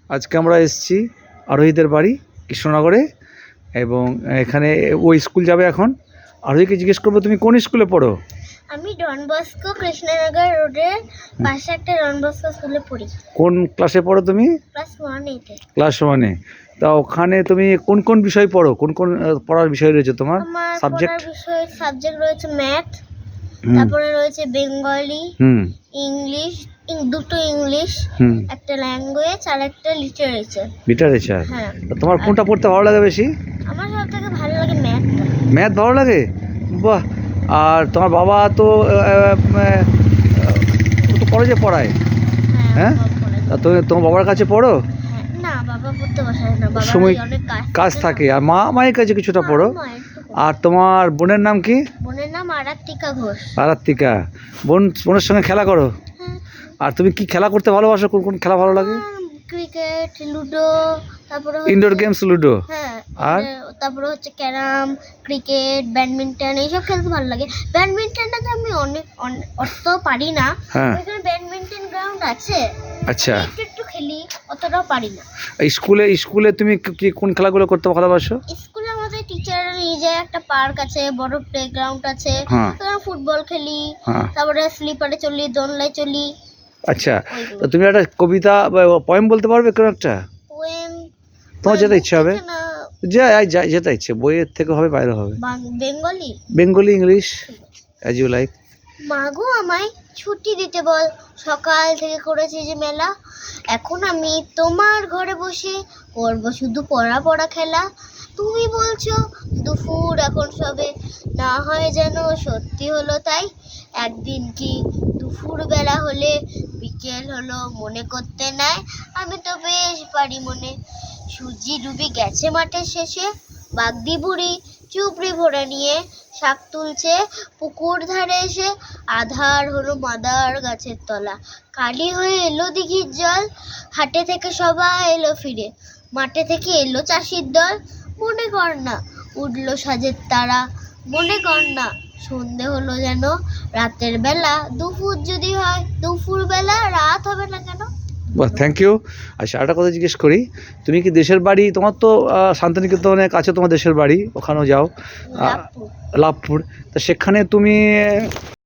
আজকে আমরা এসেছি আরোহীদের বাড়ি কৃষ্ণনগরে এবং এখানে ও স্কুল যাবে এখন। আরোহীকে জিজ্ঞেস করবো তুমি কোন স্কুলে পড়ো? আমি ডন বস্কো কৃষ্ণনগর রোডের পাশে একটা ডন বস্কো স্কুলে পড়ি। কোন ক্লাসে পড়ো তুমি? ক্লাস 1 ক্লাস 1-এ। তা ওখানে তুমি কোন কোন বিষয় পড়ো? কোন কোন পড়ার বিষয় রয়েছে তোমার আমার সাবজেক্ট? পড়ার সাবজেক্ট রয়েছে ম্যাথ, তারপরে রয়েছে বেঙ্গলি, ইংলিশ, দুটো ইংলিশ, একটা ল্যাঙ্গুয়েজ আর একটা লিটারেচার। লিটারেচার। হ্যাঁ। তোমার কোনটা পড়তে ভালো লাগে বেশি? আমার সবথেকে ভালো লাগে ম্যাথটা। ম্যাথ ভালো লাগে? বাহ। আর তোমার বাবা তো কলেজে পড়ায়? হ্যাঁ। তা তুমি তোমার বাবার কাছে পড়ো? না, বাবা পড়তে বসায় না, বাবার সময় অনেক কাজ থাকে। আর মায়ের কাছে কিছুটা পড়ো? আর তোমার বোনের নাম কি? বোনের নাম আরাত্তিকা ঘোষ। আরাত্তিকা। বোনের সঙ্গে খেলা করো? আর তুমি কি খেলা করতে ভালোবাসো? কোন কোন খেলা ভালো লাগে? ক্রিকেট, লুডো, তারপরে ইনডোর গেমস লুডো। হ্যাঁ। আর তারপরে হচ্ছে ক্যারাম, ক্রিকেট, ব্যাডমিন্টন, এইসব খেলতে ভালো লাগে। ব্যাডমিন্টনটাতে আমি অত পারি না। এখানে ব্যাডমিন্টন গ্রাউন্ড আছে। আচ্ছা। একটু খেলি, অতটাও পারি না। স্কুলে তুমি কি কোন খেলাগুলো করতে ভালোবাসো? স্কুলে আমাদের টিচাররা নিয়ে যায়, একটা পার্ক আছে, বড় প্লেগ্রাউন্ড আছে, ফুটবল খেলি, তারপরে স্লিপারে চলি, দোলনায় চলি। আচ্ছা। তো তুমি একটা কবিতা বা পোয়েম বলতে পারবে কোন একটা? পোয়েম তোমার যেটা ইচ্ছা হবে, যেটা ইচ্ছে, বইয়ের থেকে হবে বাইরে হবে। Bengali, English, as you like. মাগো আমায় ছুটি দিতে বল, সকাল থেকে করেছি যে মেলা, এখন আমি তোমার ঘরে বসে করবো শুধু পড়া খেলা। তুমি বলছো দুপুর এখন সবে, না হয় যেন সত্যি হলো তাই। একদিন কি দুপুর বেলা হলে বিকেল হলো, মনে করতে নাই আমি তো বেশ পারি মনে। সূর্যি ডুবে গেছে মাঠের শেষে, বাগদি বুড়ি চুপড়ি ভরে নিয়ে শাক তুলছে পুকুর ধারে এসে। আধার হলো মাদার গাছের তলা, কালি হয়ে এলো দিঘির জল। হাটে থেকে সবাই এলো ফিরে, মাঠে থেকে এলো চাষির দল। মনে কর না উঠলো সাজের তারা, মনে কর না সন্ধে হলো যেন রাতের বেলা। দুপুর যদি হয় দুপুর বেলা, রাত হবে না কেন? বাহ, থ্যাংক ইউ। আচ্ছা, একটা কথা জিজ্ঞেস করি, তুমি কি দেশের বাড়ি, তোমার তো শান্তিনিকেতনের কাছে তোমার দেশের বাড়ি, ওখানেও যাও, লাভপুর। তা সেখানে তুমি